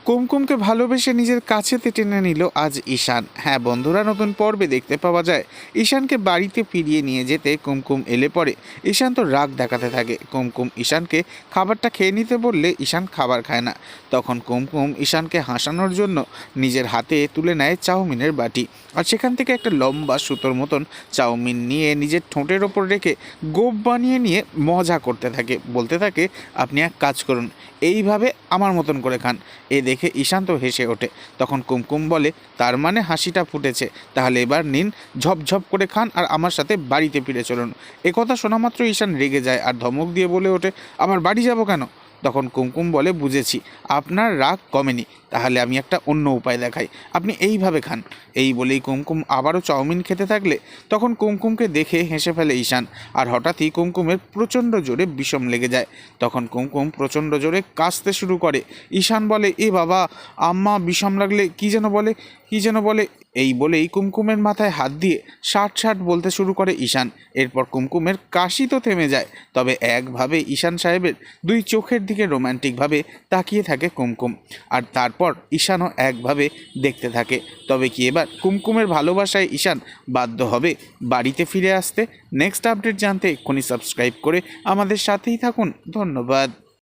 কুমকুমকে ভালোবেসে নিজের কাছেতে টেনে নিল আজ ঈশান। হ্যাঁ বন্ধুরা, নতুন পর্বে দেখতে পাওয়া যায় ঈশানকে বাড়িতে ফিরিয়ে নিয়ে যেতে কুমকুম এলে পরে ঈশান তো রাগ দেখাতে থাকে। কুমকুম ঈশানকে খাবারটা খেয়ে নিতে বললে ঈশান খাবার খায় না। তখন কুমকুম ঈশানকে হাসানোর জন্য নিজের হাতে তুলে নেয় চাউমিনের বাটি, আর সেখান থেকে একটা লম্বা সুতোর মতন চাউমিন নিয়ে নিজের ঠোঁটের ওপর রেখে গোপ বানিয়ে নিয়ে মজা করতে থাকে। বলতে থাকে, আপনি এক কাজ করুন, এইভাবে আমার মতন করে খান। এ দেখে ঈশান তো হেসে ওঠে। তখন কুমকুম বলে, তার মানে হাসিটা ফুটেছে, তাহলে এবার নিন, ঝপঝপ করে খান আর আমার সাথে বাড়িতে ফিরে চলুন। একথা শোনা মাত্র ঈশান রেগে যায় আর ধমক দিয়ে বলে ওঠে, আবার বাড়ি যাব কেন? তখন কুমকুম বলে, বুঝেছি আপনার রাগ কমেনি, তাহলে আমি একটা অন্য উপায় দেখাই, আপনি এইভাবে খান। এই বলেই কুমকুম আবারও চাউমিন খেতে থাকলে তখন কুমকুমকে দেখে হেসে ফেলে ঈশান, আর হঠাৎই কুমকুমের প্রচণ্ড জোরে বিষম লেগে যায়। তখন কুমকুম প্রচণ্ড জোরে কাশতে শুরু করে। ঈশান বলে, এ বাবা, আম্মা বিষম লাগলে কি যেন বলে। এই বলেই কুমকুমের মাথায় হাত দিয়ে ষাট ষাট বলতে শুরু করে ঈশান। এরপর কুমকুমের কাশি তো থেমে যায়, তবে একভাবে ঈশান সাহেবের দুই চোখের দিকে রোম্যান্টিকভাবে তাকিয়ে থাকে কুমকুম, আর তারপর ঈশানও একভাবে দেখতে থাকে। তবে কি এবার কুমকুমের ভালোবাসায় ঈশান বাধ্য হবে বাড়িতে ফিরে আসতে? নেক্সট আপডেট জানতে এক্ষুনি সাবস্ক্রাইব করে আমাদের সাথেই থাকুন। ধন্যবাদ।